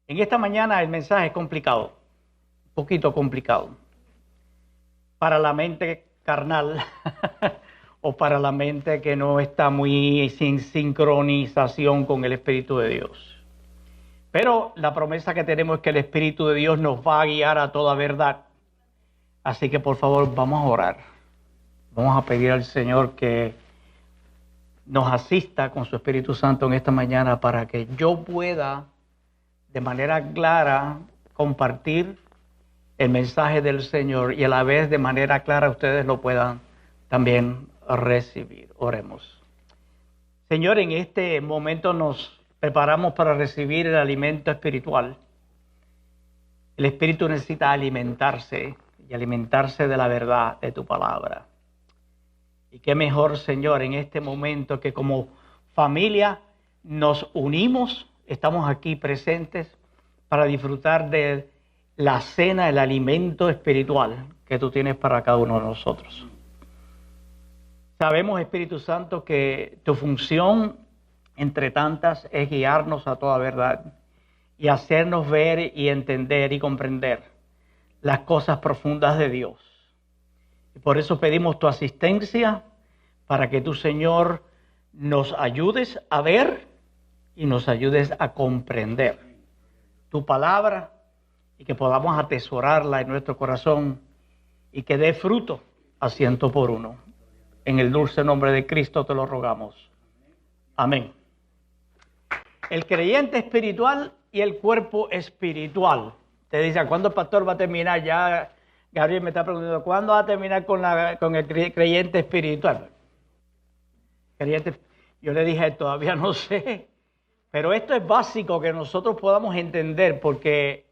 En esta mañana el mensaje es complicado, un poquito complicado, para la mente carnal o para la mente que no está muy sin sincronización con el Espíritu de Dios. Pero la promesa que tenemos es que el Espíritu de Dios nos va a guiar a toda verdad. Así que por favor vamos a orar. Vamos a pedir al Señor que nos asista con su Espíritu Santo en esta mañana para que yo pueda de manera clara compartir el mensaje del Señor y a la vez de manera clara ustedes lo puedan también recibir. Oremos. Señor, en este momento nos preparamos para recibir el alimento espiritual. El espíritu necesita alimentarse y alimentarse de la verdad de tu palabra. Y qué mejor, Señor, en este momento que como familia nos unimos, estamos aquí presentes para disfrutar de la cena, el alimento espiritual que tú tienes para cada uno de nosotros. Sabemos, Espíritu Santo, que tu función, entre tantas, es guiarnos a toda verdad y hacernos ver y entender y comprender las cosas profundas de Dios. Y por eso pedimos tu asistencia para que tú, Señor, nos ayudes a ver y nos ayudes a comprender tu palabra y que podamos atesorarla en nuestro corazón y que dé fruto a 100 por 1. En el dulce nombre de Cristo te lo rogamos. Amén. El creyente espiritual y el cuerpo espiritual. Te dicen, ¿cuándo el pastor va a terminar? Ya Gabriel me está preguntando, ¿cuándo va a terminar con el creyente espiritual? Yo le dije, todavía no sé. Pero esto es básico que nosotros podamos entender porque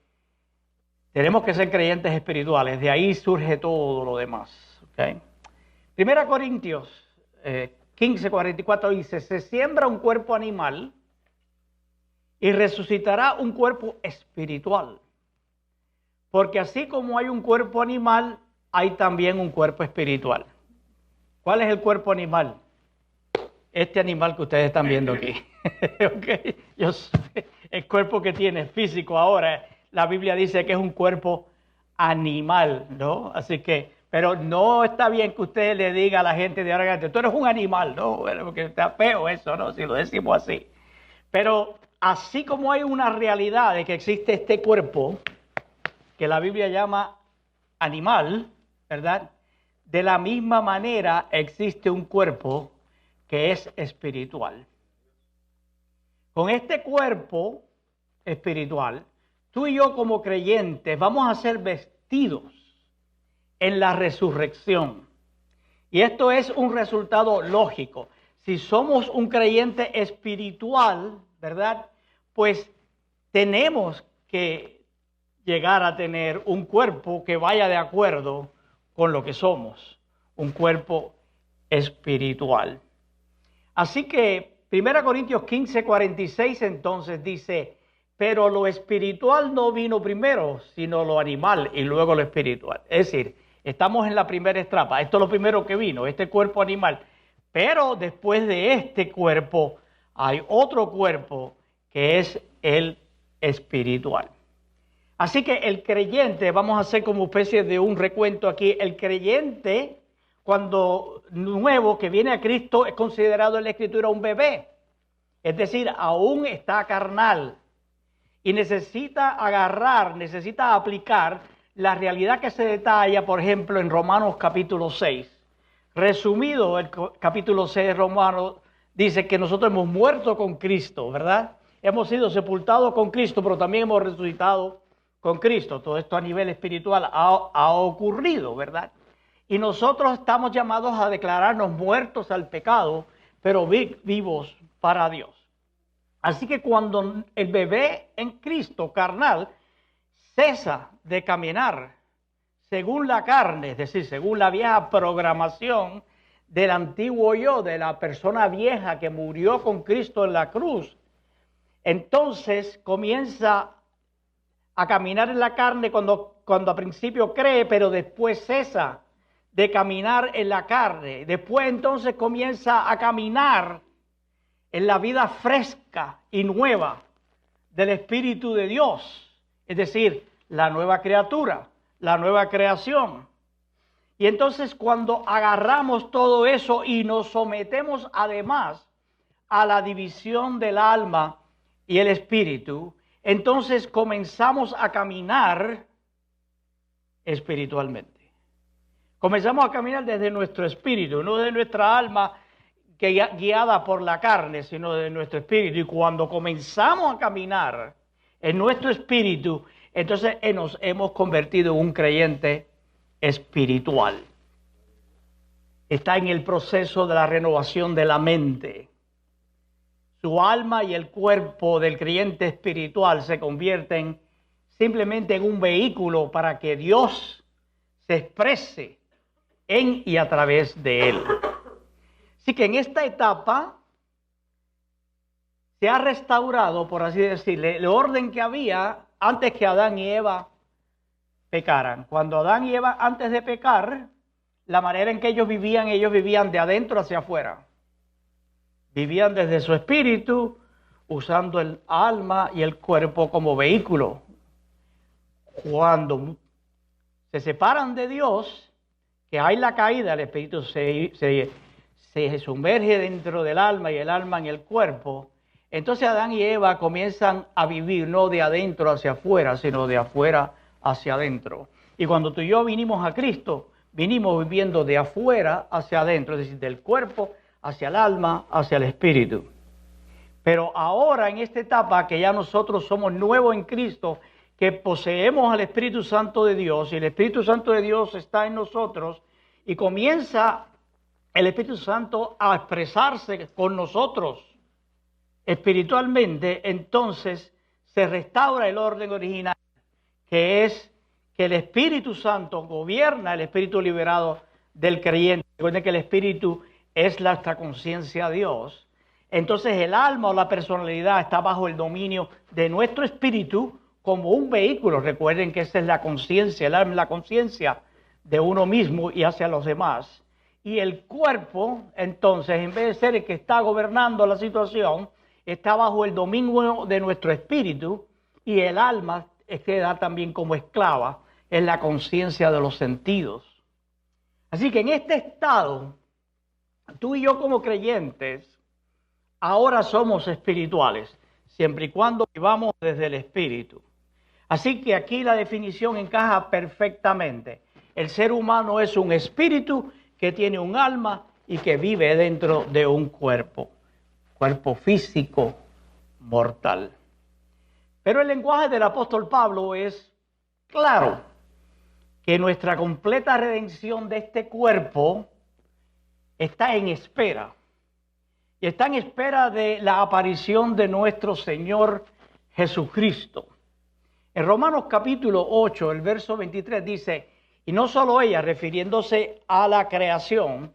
tenemos que ser creyentes espirituales. De ahí surge todo lo demás. ¿Okay? Primera Corintios 15:44 dice, se siembra un cuerpo animal y resucitará un cuerpo espiritual. Porque así como hay un cuerpo animal, hay también un cuerpo espiritual. ¿Cuál es el cuerpo animal? Este animal que ustedes están viendo aquí. Okay. Yo sé, el cuerpo que tiene físico ahora, la Biblia dice que es un cuerpo animal, ¿no? Así que, pero no está bien que usted le diga a la gente de ahora, tú eres un animal, ¿no? Bueno, porque está feo eso, ¿no? Si lo decimos así. Pero así como hay una realidad de que existe este cuerpo, que la Biblia llama animal, ¿verdad? De la misma manera existe un cuerpo que es espiritual. Con este cuerpo espiritual, tú y yo como creyentes vamos a ser vestidos en la resurrección. Y esto es un resultado lógico. Si somos un creyente espiritual, ¿verdad? Pues tenemos que llegar a tener un cuerpo que vaya de acuerdo con lo que somos, un cuerpo espiritual. Así que 1 Corintios 15:46 entonces dice, pero lo espiritual no vino primero, sino lo animal y luego lo espiritual. Es decir, estamos en la primera etapa, esto es lo primero que vino, este cuerpo animal. Pero después de este cuerpo hay otro cuerpo que es el espiritual. Así que el creyente, vamos a hacer como especie de un recuento aquí, el creyente cuando nuevo que viene a Cristo es considerado en la Escritura un bebé. Es decir, aún está carnal y necesita agarrar, necesita aplicar la realidad que se detalla, por ejemplo, en Romanos capítulo 6. Resumido, el capítulo 6 de Romanos dice que nosotros hemos muerto con Cristo, ¿verdad? Hemos sido sepultados con Cristo, pero también hemos resucitado con Cristo. Todo esto a nivel espiritual ha ocurrido, ¿verdad? Y nosotros estamos llamados a declararnos muertos al pecado, pero vivos para Dios. Así que cuando el bebé en Cristo carnal cesa de caminar según la carne, es decir, según la vieja programación del antiguo yo, de la persona vieja que murió con Cristo en la cruz, entonces comienza a caminar en la carne cuando a principio cree, pero después cesa de caminar en la carne. Después entonces comienza a caminar en la vida fresca y nueva del Espíritu de Dios, es decir, la nueva criatura, la nueva creación. Y entonces cuando agarramos todo eso y nos sometemos además a la división del alma y el espíritu, entonces comenzamos a caminar espiritualmente. Comenzamos a caminar desde nuestro espíritu, no de nuestra alma que guiada por la carne, sino de nuestro espíritu. Y cuando comenzamos a caminar en nuestro espíritu, entonces nos hemos convertido en un creyente espiritual. Está en el proceso de la renovación de la mente. Su alma y el cuerpo del creyente espiritual se convierten simplemente en un vehículo para que Dios se exprese en y a través de él. Así que en esta etapa se ha restaurado, por así decirle, el orden que había antes que Adán y Eva pecaran. Cuando Adán y Eva, antes de pecar, la manera en que ellos vivían de adentro hacia afuera. Vivían desde su espíritu, usando el alma y el cuerpo como vehículo. Cuando se separan de Dios, que hay la caída, el espíritu se sumerge dentro del alma y el alma en el cuerpo. Entonces Adán y Eva comienzan a vivir no de adentro hacia afuera, sino de afuera hacia adentro. Y cuando tú y yo vinimos a Cristo, vinimos viviendo de afuera hacia adentro, es decir, del cuerpo hacia el alma, hacia el espíritu. Pero ahora en esta etapa que ya nosotros somos nuevos en Cristo, que poseemos al Espíritu Santo de Dios, y el Espíritu Santo de Dios está en nosotros, y comienza el Espíritu Santo a expresarse con nosotros espiritualmente, entonces se restaura el orden original, que es que el Espíritu Santo gobierna el espíritu liberado del creyente. Recuerden que el espíritu es nuestra conciencia a Dios. Entonces el alma o la personalidad está bajo el dominio de nuestro espíritu como un vehículo. Recuerden que esa es la conciencia, el alma es la conciencia de uno mismo y hacia los demás. Y el cuerpo, entonces, en vez de ser el que está gobernando la situación, está bajo el dominio de nuestro espíritu, y el alma queda también como esclava en la conciencia de los sentidos. Así que en este estado, tú y yo como creyentes, ahora somos espirituales, siempre y cuando vivamos desde el espíritu. Así que aquí la definición encaja perfectamente. El ser humano es un espíritu que tiene un alma y que vive dentro de un cuerpo físico mortal. Pero el lenguaje del apóstol Pablo es claro, que nuestra completa redención de este cuerpo está en espera. Y está en espera de la aparición de nuestro Señor Jesucristo. En Romanos capítulo 8, el verso 23 dice, y no solo ella, refiriéndose a la creación,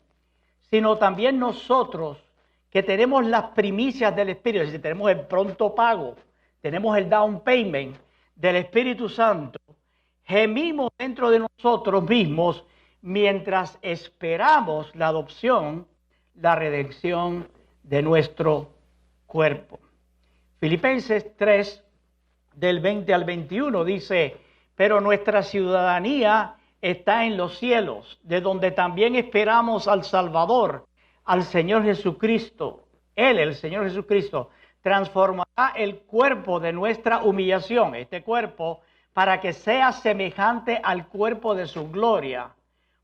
sino también nosotros que tenemos las primicias del Espíritu, es decir, tenemos el pronto pago, tenemos el down payment del Espíritu Santo, gemimos dentro de nosotros mismos mientras esperamos la adopción, la redención de nuestro cuerpo. Filipenses 3, del 20 al 21 dice, pero nuestra ciudadanía está en los cielos, de donde también esperamos al Salvador, al Señor Jesucristo. Él, el Señor Jesucristo, transformará el cuerpo de nuestra humillación, este cuerpo, para que sea semejante al cuerpo de su gloria,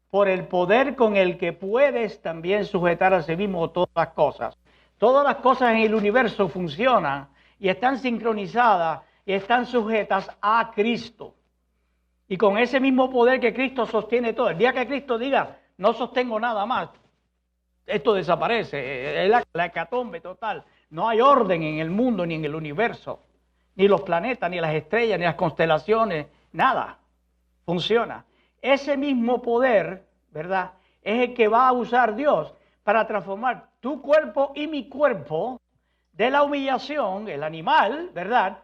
por el poder con el que puedes también sujetar a sí mismo todas las cosas. Todas las cosas en el universo funcionan y están sincronizadas y están sujetas a Cristo. Y con ese mismo poder que Cristo sostiene todo. El día que Cristo diga, no sostengo nada más, esto desaparece, es la hecatombe total. No hay orden en el mundo ni en el universo, ni los planetas, ni las estrellas, ni las constelaciones, nada funciona. Ese mismo poder, ¿verdad?, es el que va a usar Dios para transformar tu cuerpo y mi cuerpo de la humillación, el animal, ¿verdad?,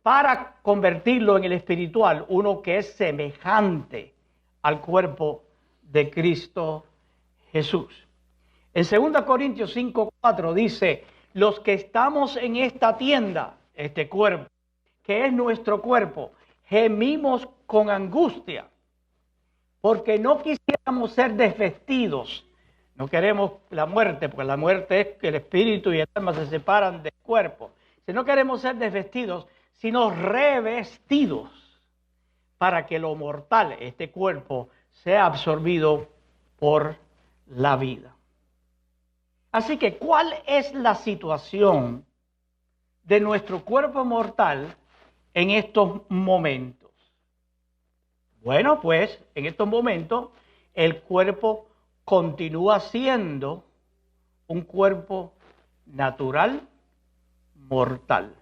para convertirlo en el espiritual, uno que es semejante al cuerpo de Cristo Jesús. En 2 Corintios 5:4 dice, los que estamos en esta tienda, este cuerpo, que es nuestro cuerpo, gemimos con angustia, porque no quisiéramos ser desvestidos. No queremos la muerte, porque la muerte es que el espíritu y el alma se separan del cuerpo. Si no queremos ser desvestidos, sino revestidos, para que lo mortal, este cuerpo, sea absorbido por la vida. Así que, ¿cuál es la situación de nuestro cuerpo mortal en estos momentos? Bueno, pues en estos momentos el cuerpo continúa siendo un cuerpo natural mortal.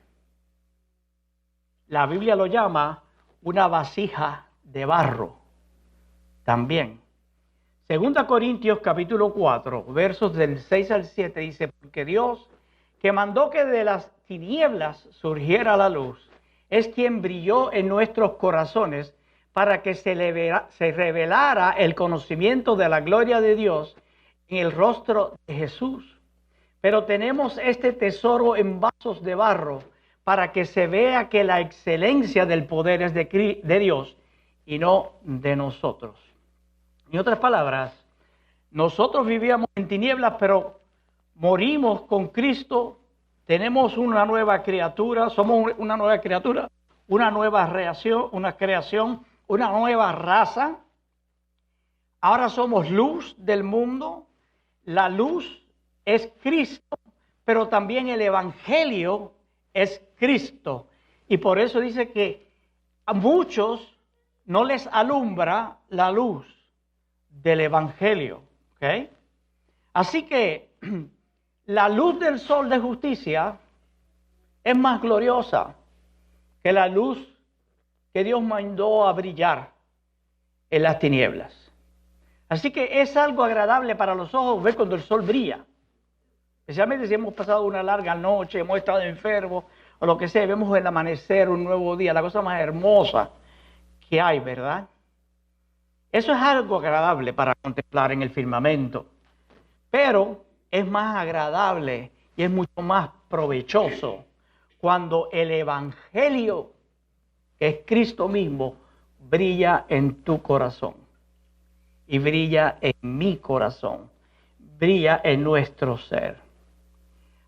La Biblia lo llama una vasija de barro también. Segunda Corintios capítulo 4, versos del 6 al 7 dice, porque Dios, que mandó que de las tinieblas surgiera la luz, es quien brilló en nuestros corazones para que se revelara el conocimiento de la gloria de Dios en el rostro de Jesús. Pero tenemos este tesoro en vasos de barro para que se vea que la excelencia del poder es de Dios y no de nosotros. En otras palabras, nosotros vivíamos en tinieblas, pero morimos con Cristo, tenemos una nueva criatura, somos una nueva criatura, una nueva creación, una nueva raza. Ahora somos luz del mundo. La luz es Cristo, pero también el Evangelio es Cristo. Y por eso dice que a muchos no les alumbra la luz del Evangelio. ¿Okay? Así que la luz del sol de justicia es más gloriosa que la luz que Dios mandó a brillar en las tinieblas. Así que es algo agradable para los ojos ver cuando el sol brilla. Especialmente si hemos pasado una larga noche, hemos estado enfermos o lo que sea, vemos el amanecer, un nuevo día, la cosa más hermosa que hay, ¿verdad? Eso es algo agradable para contemplar en el firmamento. Pero es más agradable y es mucho más provechoso cuando el Evangelio, que es Cristo mismo, brilla en tu corazón. Y brilla en mi corazón. Brilla en nuestro ser.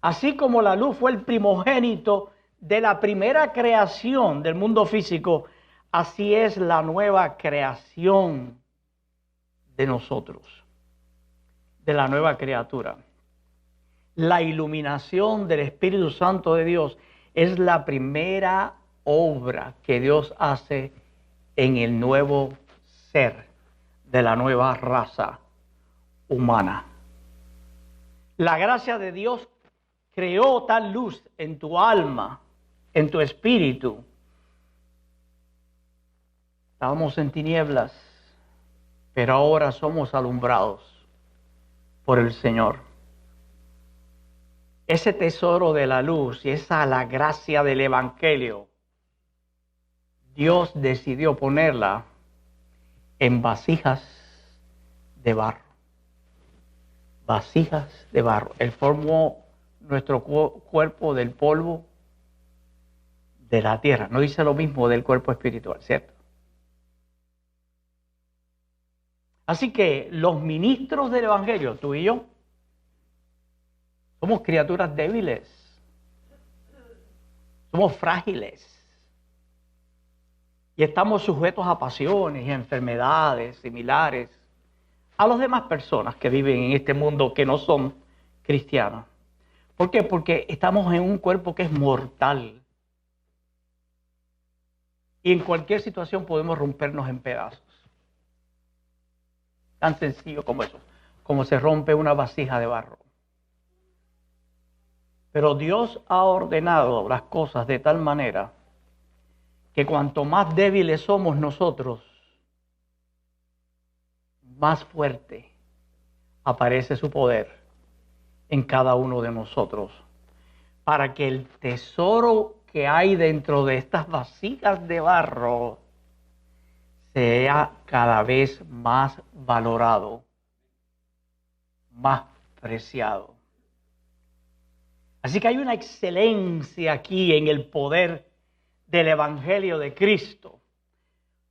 Así como la luz fue el primogénito de la primera creación del mundo físico, así es la nueva creación de nosotros, de la nueva criatura. La iluminación del Espíritu Santo de Dios es la primera obra que Dios hace en el nuevo ser de la nueva raza humana. La gracia de Dios creó tal luz en tu alma, en tu espíritu. Estábamos en tinieblas, pero ahora somos alumbrados por el Señor. Ese tesoro de la luz y la gracia del Evangelio, Dios decidió ponerla en vasijas de barro. Vasijas de barro. Él formó nuestro cuerpo del polvo de la tierra. No dice lo mismo del cuerpo espiritual, ¿cierto? Así que los ministros del Evangelio, tú y yo, somos criaturas débiles. Somos frágiles. Y estamos sujetos a pasiones y enfermedades similares a las demás personas que viven en este mundo que no son cristianos. ¿Por qué? Porque estamos en un cuerpo que es mortal. Y en cualquier situación podemos rompernos en pedazos. Tan sencillo como eso, como se rompe una vasija de barro. Pero Dios ha ordenado las cosas de tal manera que cuanto más débiles somos nosotros, más fuerte aparece su poder en cada uno de nosotros, para que el tesoro que hay dentro de estas vasijas de barro sea cada vez más valorado, más preciado. Así que hay una excelencia aquí en el poder del Evangelio de Cristo.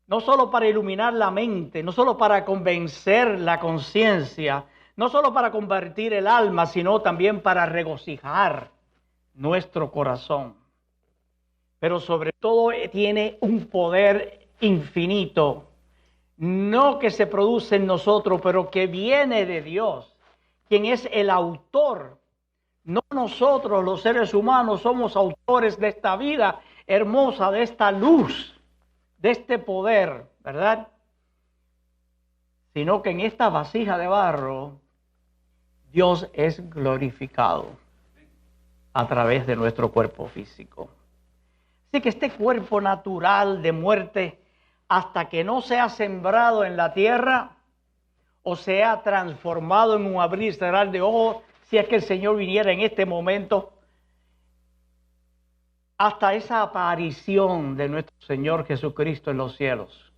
No solo para iluminar la mente, no solo para convencer la conciencia, no solo para convertir el alma, sino también para regocijar nuestro corazón. Pero sobre todo tiene un poder infinito, no que se produce en nosotros, pero que viene de Dios, quien es el autor. No nosotros, los seres humanos, somos autores de esta vida hermosa, de esta luz, de este poder, ¿verdad? Sino que en esta vasija de barro, Dios es glorificado a través de nuestro cuerpo físico. Así que este cuerpo natural de muerte, hasta que no sea sembrado en la tierra o sea transformado en un abrir y cerrar de ojos, si es que el Señor viniera en este momento, hasta esa aparición de nuestro Señor Jesucristo en los cielos.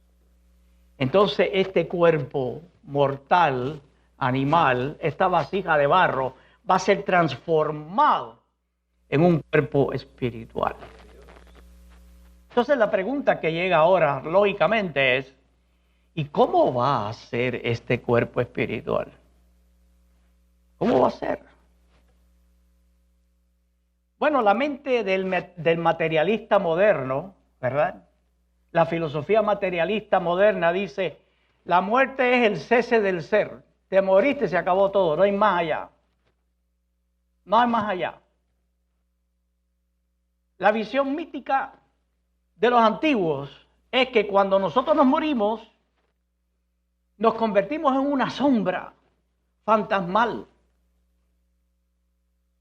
Entonces este cuerpo mortal, animal, esta vasija de barro, va a ser transformado en un cuerpo espiritual. Entonces la pregunta que llega ahora, lógicamente, es, ¿y cómo va a ser este cuerpo espiritual? ¿Cómo va a ser? Bueno, la mente del materialista moderno, ¿verdad? La filosofía materialista moderna dice, la muerte es el cese del ser. Te moriste, se acabó todo, no hay más allá. No hay más allá. La visión mística de los antiguos es que cuando nosotros nos morimos, nos convertimos en una sombra fantasmal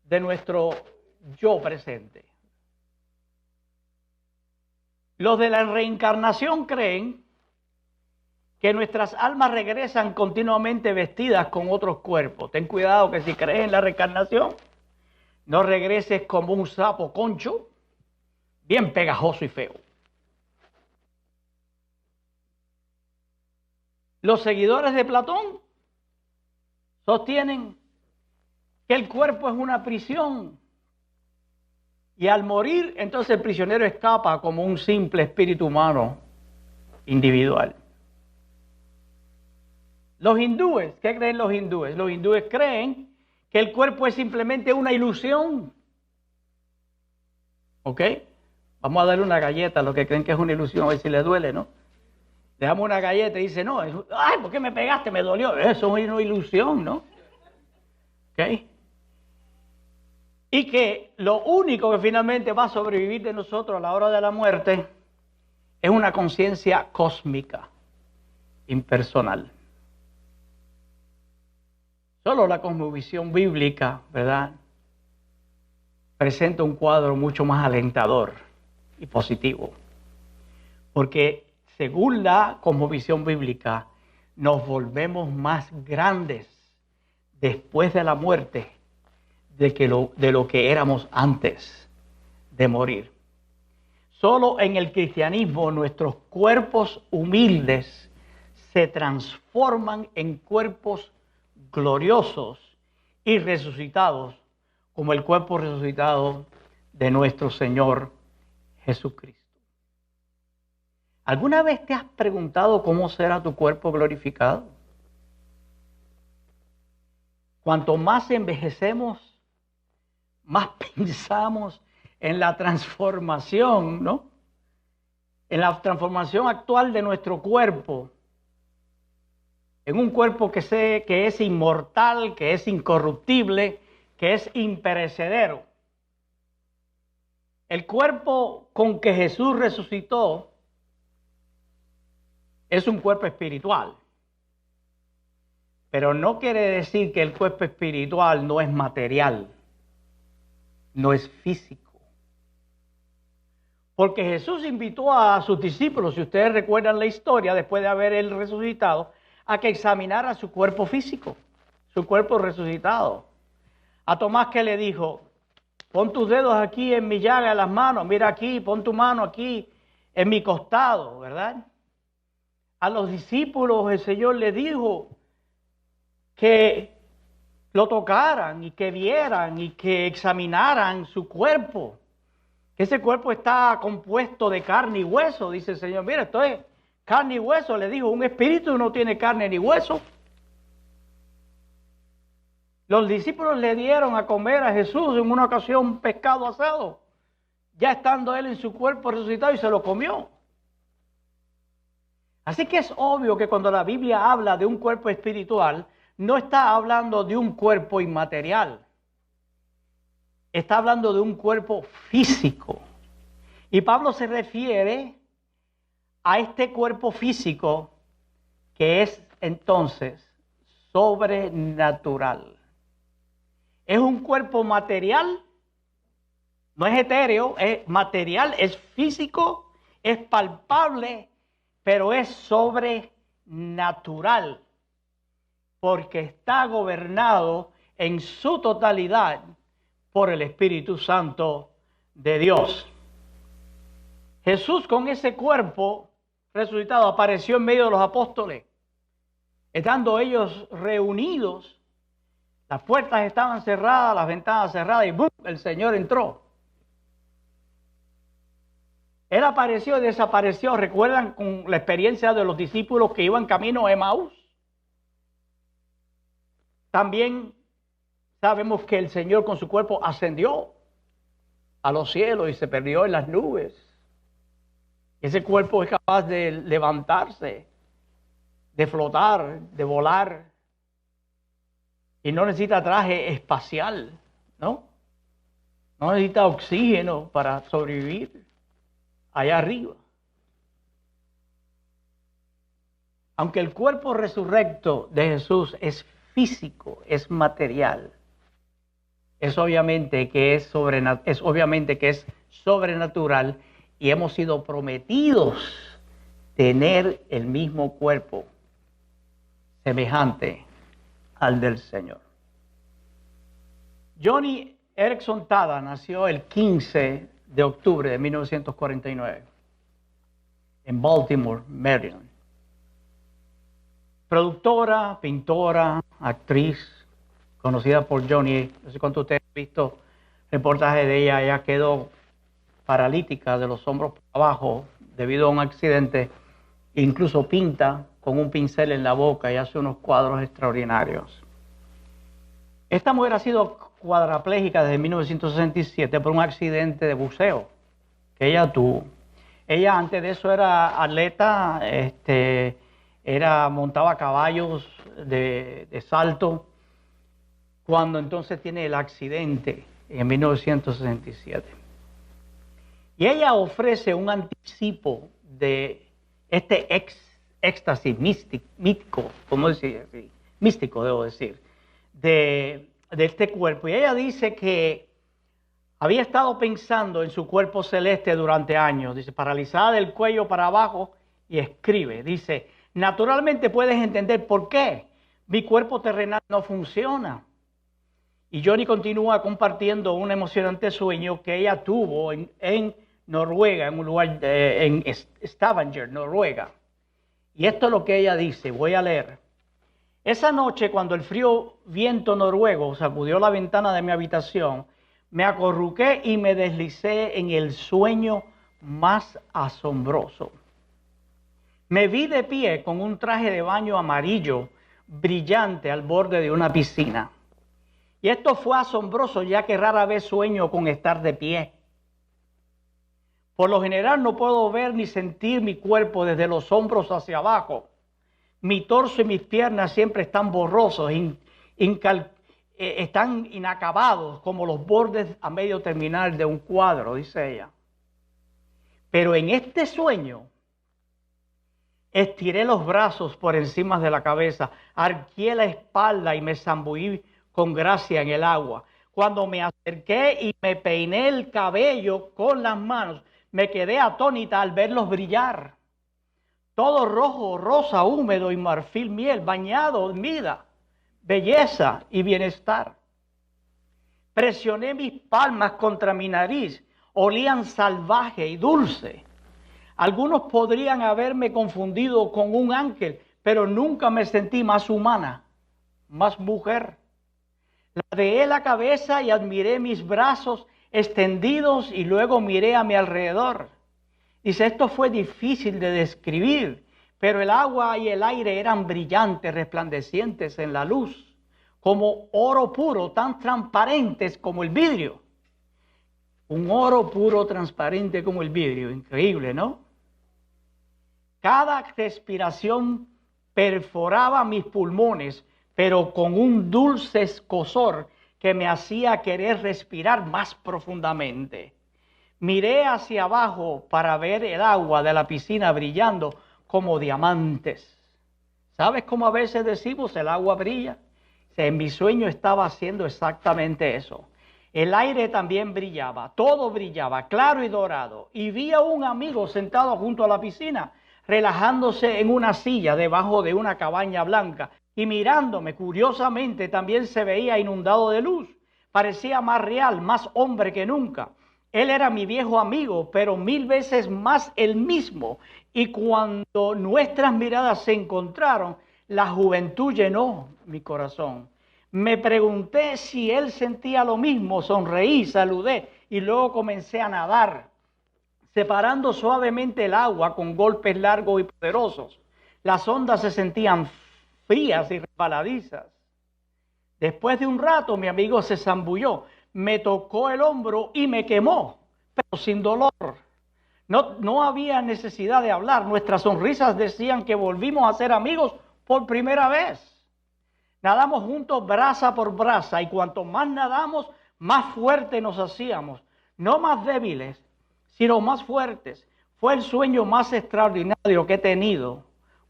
de nuestro yo presente. Los de la reencarnación creen que nuestras almas regresan continuamente vestidas con otros cuerpos. Ten cuidado que si crees en la reencarnación, no regreses como un sapo concho, bien pegajoso y feo. Los seguidores de Platón sostienen que el cuerpo es una prisión y al morir, entonces el prisionero escapa como un simple espíritu humano individual. Los hindúes, ¿qué creen los hindúes? Los hindúes creen que el cuerpo es simplemente una ilusión. ¿Ok? Vamos a darle una galleta a los que creen que es una ilusión, a ver si les duele, ¿no? Dejamos una galleta y dice, no, ay, ¿por qué me pegaste? Me dolió. Eso es una ilusión, ¿no? ¿Ok? Y que lo único que finalmente va a sobrevivir de nosotros a la hora de la muerte es una conciencia cósmica, impersonal. Solo la cosmovisión bíblica, ¿verdad?, presenta un cuadro mucho más alentador y positivo. Porque según la cosmovisión bíblica, nos volvemos más grandes después de la muerte de lo que éramos antes de morir. Solo en el cristianismo nuestros cuerpos humildes se transforman en cuerpos gloriosos y resucitados, como el cuerpo resucitado de nuestro Señor Jesucristo. ¿Alguna vez te has preguntado cómo será tu cuerpo glorificado? Cuanto más envejecemos, más pensamos en la transformación, ¿no? En la transformación actual de nuestro cuerpo, en un cuerpo que es inmortal, que es incorruptible, que es imperecedero. El cuerpo con que Jesús resucitó es un cuerpo espiritual. Pero no quiere decir que el cuerpo espiritual no es material, no es físico. Porque Jesús invitó a sus discípulos, si ustedes recuerdan la historia, después de haber él resucitado, a que examinara su cuerpo físico, su cuerpo resucitado. A Tomás, que le dijo, pon tus dedos aquí en mi llaga, en las manos, mira aquí, pon tu mano aquí en mi costado, ¿verdad? A los discípulos el Señor le dijo que lo tocaran y que vieran y que examinaran su cuerpo. que ese cuerpo está compuesto de carne y hueso. Dice el Señor, mira, esto es carne y hueso. Le dijo, un espíritu no tiene carne ni hueso. Los discípulos le dieron a comer a Jesús en una ocasión pescado asado, ya estando él en su cuerpo resucitado, y se lo comió. Así que es obvio que cuando la Biblia habla de un cuerpo espiritual, no está hablando de un cuerpo inmaterial. Está hablando de un cuerpo físico. Y Pablo se refiere a este cuerpo físico que es entonces sobrenatural. Es un cuerpo material, no es etéreo, es material, es físico, es palpable, pero es sobrenatural, porque está gobernado en su totalidad por el Espíritu Santo de Dios. Jesús, con ese cuerpo resucitado, apareció en medio de los apóstoles, estando ellos reunidos. Las puertas estaban cerradas, las ventanas cerradas, y ¡bum!, el Señor entró. Él apareció y desapareció. ¿Recuerdan con la experiencia de los discípulos que iban camino a Emaús? También sabemos que el Señor con su cuerpo ascendió a los cielos y se perdió en las nubes. Ese cuerpo es capaz de levantarse, de flotar, de volar. Y no necesita traje espacial, ¿no? No necesita oxígeno para sobrevivir allá arriba. Aunque el cuerpo resurrecto de Jesús es físico, es material, es obviamente que es sobrenatural, y hemos sido prometidos tener el mismo cuerpo semejante al del Señor. Joni Eareckson Tada nació el 15 de octubre de 1949 en Baltimore, Maryland. Productora, pintora, actriz, conocida por Joni. No sé cuánto ustedes han visto reportajes de ella. Ella quedó paralítica de los hombros para abajo debido a un accidente. Incluso pinta con un pincel en la boca y hace unos cuadros extraordinarios. Esta mujer ha sido cuadraplégica desde 1967 por un accidente de buceo que ella tuvo. Ella antes de eso era atleta, montaba caballos de salto, cuando entonces tiene el accidente en 1967. Y ella ofrece un anticipo de este éxtasis místico, ¿cómo decir así? Místico, debo decir, de este cuerpo. Y ella dice que había estado pensando en su cuerpo celeste durante años, dice, paralizada del cuello para abajo, y escribe, dice, naturalmente puedes entender por qué mi cuerpo terrenal no funciona. Y Joni continúa compartiendo un emocionante sueño que ella tuvo en Noruega, en un lugar, en Stavanger, Noruega. Y esto es lo que ella dice, voy a leer. Esa noche, cuando el frío viento noruego sacudió la ventana de mi habitación, me acurruqué y me deslicé en el sueño más asombroso. Me vi de pie con un traje de baño amarillo brillante al borde de una piscina. Y esto fue asombroso, ya que rara vez sueño con estar de pie. Por lo general no puedo ver ni sentir mi cuerpo desde los hombros hacia abajo. Mi torso y mis piernas siempre están borrosos, están inacabados como los bordes a medio terminar de un cuadro, dice ella. Pero en este sueño estiré los brazos por encima de la cabeza, arqueé la espalda y me zambullí con gracia en el agua. Cuando me acerqué y me peiné el cabello con las manos, me quedé atónita al verlos brillar. Todo rojo, rosa, húmedo y marfil miel, bañado en vida, belleza y bienestar. Presioné mis palmas contra mi nariz, olían salvaje y dulce. Algunos podrían haberme confundido con un ángel, pero nunca me sentí más humana, más mujer. Ladeé la cabeza y admiré mis brazos extendidos y luego miré a mi alrededor. Dice, esto fue difícil de describir, pero el agua y el aire eran brillantes, resplandecientes en la luz, como oro puro, tan transparentes como el vidrio. Un oro puro, transparente como el vidrio. Increíble, ¿no? Cada respiración perforaba mis pulmones, pero con un dulce escozor que me hacía querer respirar más profundamente. Miré hacia abajo para ver el agua de la piscina brillando como diamantes. ¿Sabes cómo a veces decimos el agua brilla? En mi sueño estaba haciendo exactamente eso. El aire también brillaba, todo brillaba, claro y dorado. Y vi a un amigo sentado junto a la piscina, relajándose en una silla debajo de una cabaña blanca. Y mirándome curiosamente también se veía inundado de luz. Parecía más real, más hombre que nunca. Él era mi viejo amigo, pero 1000 veces más el mismo. Y cuando nuestras miradas se encontraron, la juventud llenó mi corazón. Me pregunté si él sentía lo mismo, sonreí, saludé y luego comencé a nadar, separando suavemente el agua con golpes largos y poderosos. Las ondas se sentían frías y resbaladizas. Después de un rato mi amigo se zambulló, me tocó el hombro y me quemó, pero sin dolor. No había necesidad de hablar, nuestras sonrisas decían que volvimos a ser amigos por primera vez. Nadamos juntos braza por braza y cuanto más nadamos, más fuertes nos hacíamos. No más débiles, sino más fuertes. Fue el sueño más extraordinario que he tenido.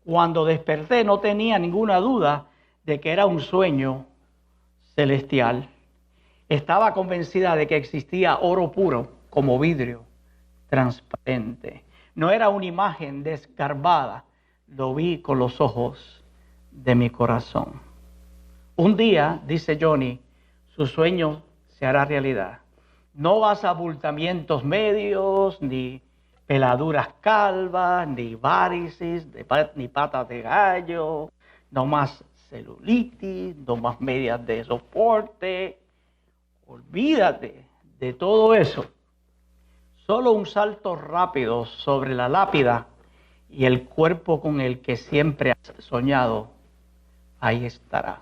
Cuando desperté no tenía ninguna duda de que era un sueño celestial. Estaba convencida de que existía oro puro como vidrio transparente. No era una imagen desgarbada, lo vi con los ojos de mi corazón. Un día, dice Johnny, su sueño se hará realidad. No vas a abultamientos medios, ni peladuras calvas, ni varices, ni patas de gallo, no más celulitis, no más medias de soporte. Olvídate de todo eso. Solo un salto rápido sobre la lápida y el cuerpo con el que siempre has soñado, ahí estará.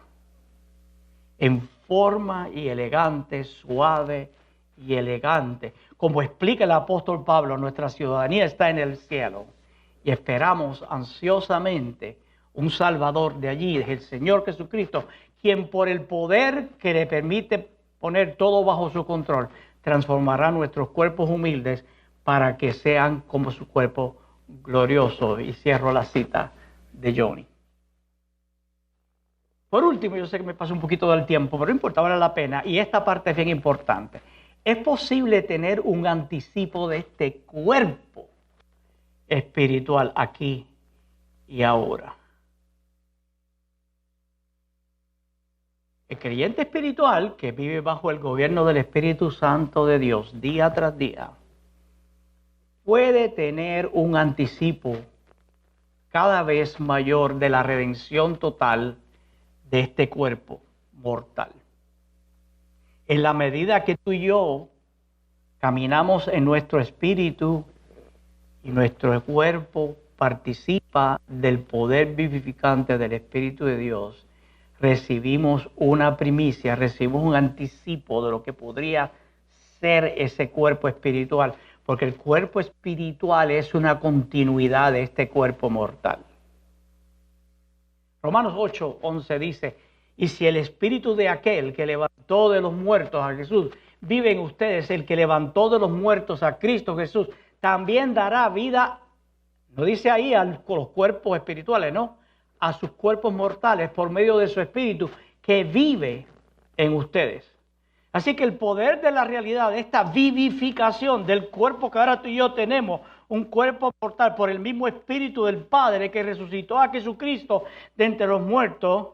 En forma y elegante, suave y elegante. Como explica el apóstol Pablo, nuestra ciudadanía está en el cielo y esperamos ansiosamente un Salvador de allí, es el Señor Jesucristo, quien por el poder que le permite poner todo bajo su control, transformará nuestros cuerpos humildes para que sean como su cuerpo glorioso. Y cierro la cita de Johnny. Por último, yo sé que me pasó un poquito del tiempo, pero no importa, vale la pena. Y esta parte es bien importante. ¿Es posible tener un anticipo de este cuerpo espiritual aquí y ahora? El creyente espiritual que vive bajo el gobierno del Espíritu Santo de Dios día tras día puede tener un anticipo cada vez mayor de la redención total de este cuerpo mortal. En la medida que tú y yo caminamos en nuestro espíritu y nuestro cuerpo participa del poder vivificante del Espíritu de Dios, recibimos una primicia, recibimos un anticipo de lo que podría ser ese cuerpo espiritual, porque el cuerpo espiritual es una continuidad de este cuerpo mortal. Romanos 8:11 dice, y si el espíritu de aquel que levantó de los muertos a Jesús vive en ustedes, el que levantó de los muertos a Cristo Jesús, también dará vida, no dice ahí a los cuerpos espirituales, no, a sus cuerpos mortales por medio de su espíritu que vive en ustedes. Así que el poder de la realidad, de esta vivificación del cuerpo que ahora tú y yo tenemos, un cuerpo mortal por el mismo espíritu del Padre que resucitó a Jesucristo de entre los muertos,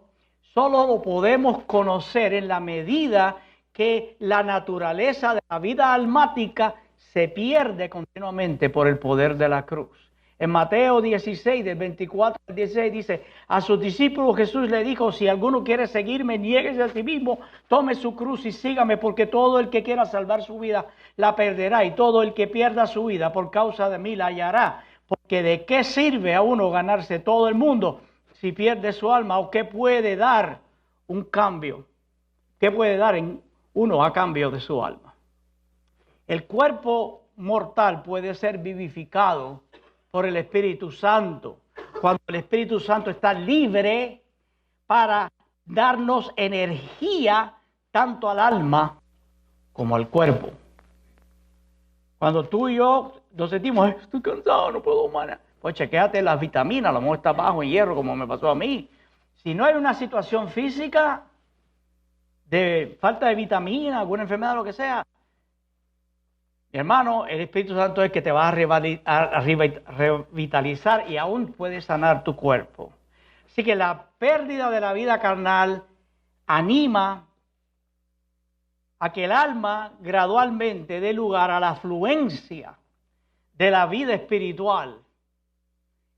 solo lo podemos conocer en la medida que la naturaleza de la vida almática se pierde continuamente por el poder de la cruz. En Mateo 16, del 24 al 16 dice, a sus discípulos Jesús le dijo, si alguno quiere seguirme, niéguese a sí mismo, tome su cruz y sígame, porque todo el que quiera salvar su vida la perderá, y todo el que pierda su vida por causa de mí la hallará. Porque ¿de qué sirve a uno ganarse todo el mundo si pierde su alma? ¿O qué puede dar un cambio? ¿Qué puede dar uno a cambio de su alma? El cuerpo mortal puede ser vivificado por el Espíritu Santo, cuando el Espíritu Santo está libre para darnos energía tanto al alma como al cuerpo. Cuando tú y yo nos sentimos, estoy cansado, no puedo más, pues chequéate las vitaminas, a lo mejor está bajo en hierro como me pasó a mí. Si no hay una situación física de falta de vitamina, alguna enfermedad, lo que sea, mi hermano, el Espíritu Santo es el que te va a revitalizar y aún puede sanar tu cuerpo. Así que la pérdida de la vida carnal anima a que el alma gradualmente dé lugar a la afluencia de la vida espiritual,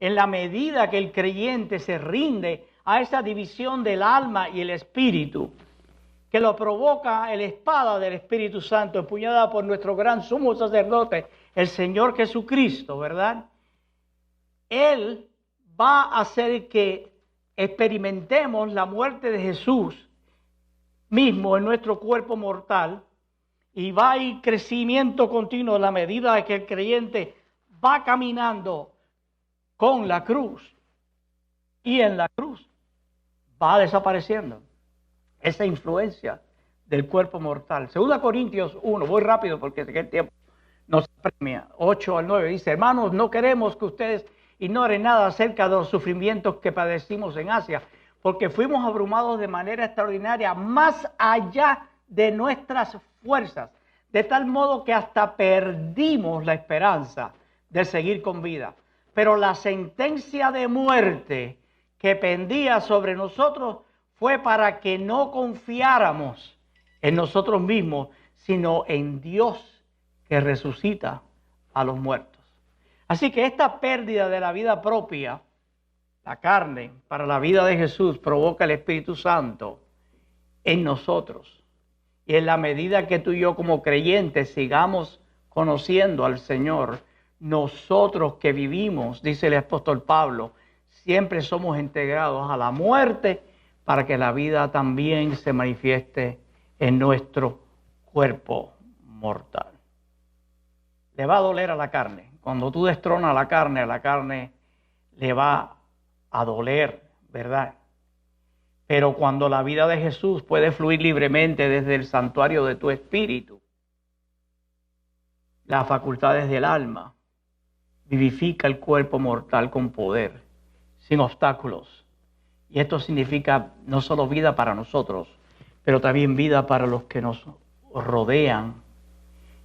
en la medida que el creyente se rinde a esa división del alma y el espíritu, que lo provoca la espada del Espíritu Santo, empuñada por nuestro gran sumo sacerdote, el Señor Jesucristo, ¿verdad? Él va a hacer que experimentemos la muerte de Jesús mismo en nuestro cuerpo mortal, y va a ir crecimiento continuo a la medida de que el creyente va caminando con la cruz, y en la cruz va desapareciendo esa influencia del cuerpo mortal. 2 Corintios 1, voy rápido porque sé que el tiempo nos apremia, 8 al 9, dice, hermanos, no queremos que ustedes ignoren nada acerca de los sufrimientos que padecimos en Asia, porque fuimos abrumados de manera extraordinaria, más allá de nuestras fuerzas, de tal modo que hasta perdimos la esperanza de seguir con vida. Pero la sentencia de muerte que pendía sobre nosotros fue para que no confiáramos en nosotros mismos, sino en Dios que resucita a los muertos. Así que esta pérdida de la vida propia, la carne, para la vida de Jesús, provoca el Espíritu Santo en nosotros. Y en la medida que tú y yo como creyentes sigamos conociendo al Señor, nosotros que vivimos, dice el apóstol Pablo, siempre somos integrados a la muerte para que la vida también se manifieste en nuestro cuerpo mortal. Le va a doler a la carne. Cuando tú destronas a la carne le va a doler, ¿verdad? Pero cuando la vida de Jesús puede fluir libremente desde el santuario de tu espíritu, las facultades del alma, vivifica el cuerpo mortal con poder, sin obstáculos. Y esto significa no solo vida para nosotros, pero también vida para los que nos rodean.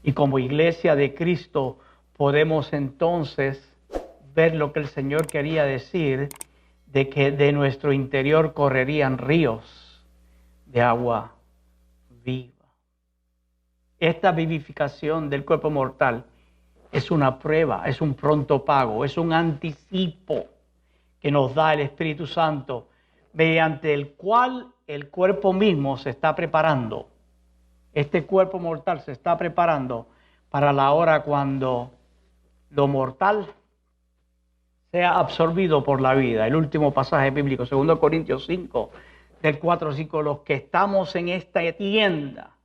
Y como iglesia de Cristo podemos entonces ver lo que el Señor quería decir, de que de nuestro interior correrían ríos de agua viva. Esta vivificación del cuerpo mortal es una prueba, es un pronto pago, es un anticipo que nos da el Espíritu Santo, mediante el cual el cuerpo mismo se está preparando. Este cuerpo mortal se está preparando para la hora cuando lo mortal sea absorbido por la vida. El último pasaje bíblico, 2 Corintios 5, del 4 al 5, los que estamos en esta tienda,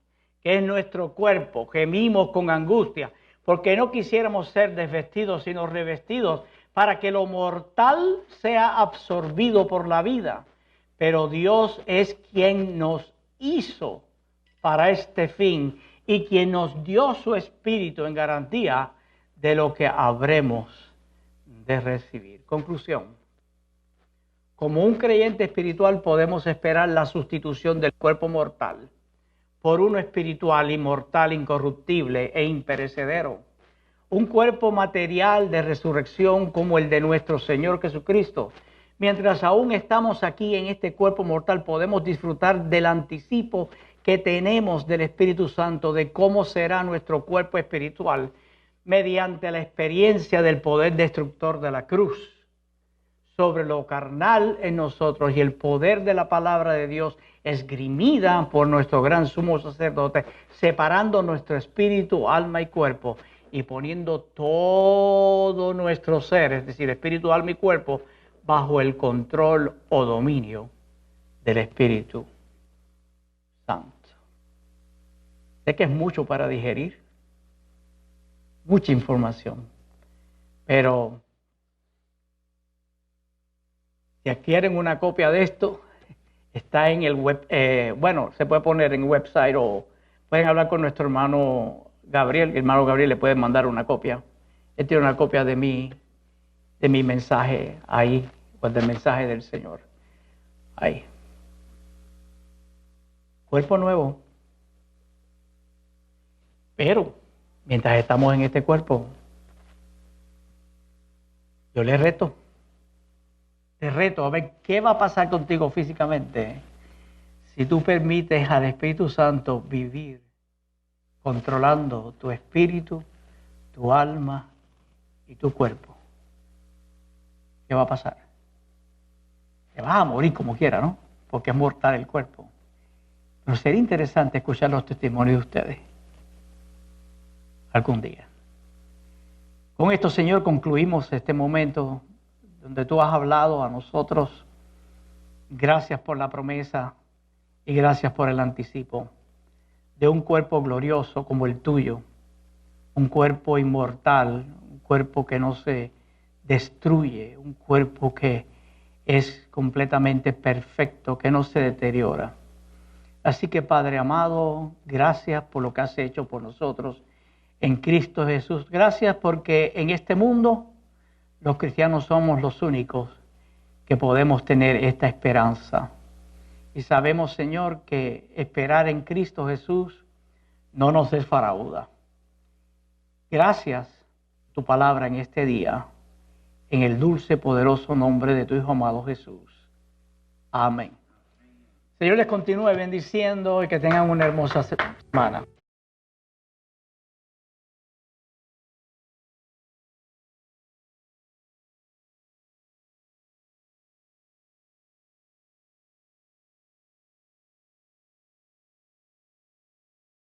que es nuestro cuerpo, gemimos con angustia, porque no quisiéramos ser desvestidos, sino revestidos, para que lo mortal sea absorbido por la vida. Pero Dios es quien nos hizo para este fin y quien nos dio su Espíritu en garantía de lo que habremos de recibir. Conclusión. Como un creyente espiritual podemos esperar la sustitución del cuerpo mortal por uno espiritual, inmortal, incorruptible e imperecedero. Un cuerpo material de resurrección como el de nuestro Señor Jesucristo. Mientras aún estamos aquí en este cuerpo mortal, podemos disfrutar del anticipo que tenemos del Espíritu Santo, de cómo será nuestro cuerpo espiritual, mediante la experiencia del poder destructor de la cruz sobre lo carnal en nosotros y el poder de la palabra de Dios esgrimida por nuestro gran sumo sacerdote, separando nuestro espíritu, alma y cuerpo y poniendo todo nuestro ser, es decir, espíritu, alma y cuerpo, bajo el control o dominio del Espíritu Santo. Sé que es mucho para digerir, mucha información, pero si adquieren una copia de esto, está en el web, se puede poner en el website o pueden hablar con nuestro hermano Gabriel. El hermano Gabriel le puede mandar una copia. Él tiene una copia de mi mensaje ahí, pues del mensaje del Señor. Ahí. Cuerpo nuevo. Pero, mientras estamos en este cuerpo, yo le reto. Te reto a ver qué va a pasar contigo físicamente si tú permites al Espíritu Santo vivir controlando tu espíritu, tu alma y tu cuerpo. ¿Qué va a pasar? Te vas a morir como quiera, ¿no? Porque es mortal el cuerpo. Pero sería interesante escuchar los testimonios de ustedes algún día. Con esto, Señor, concluimos este momento donde tú has hablado a nosotros. Gracias por la promesa y gracias por el anticipo de un cuerpo glorioso como el tuyo, un cuerpo inmortal, un cuerpo que no se destruye, un cuerpo que es completamente perfecto, que no se deteriora. Así que, Padre amado, gracias por lo que has hecho por nosotros en Cristo Jesús. Gracias porque en este mundo los cristianos somos los únicos que podemos tener esta esperanza. Y sabemos, Señor, que esperar en Cristo Jesús no nos desfarauda. Gracias por tu palabra en este día, en el dulce, poderoso nombre de tu Hijo amado Jesús. Amén. Señor les continúe bendiciendo y que tengan una hermosa semana.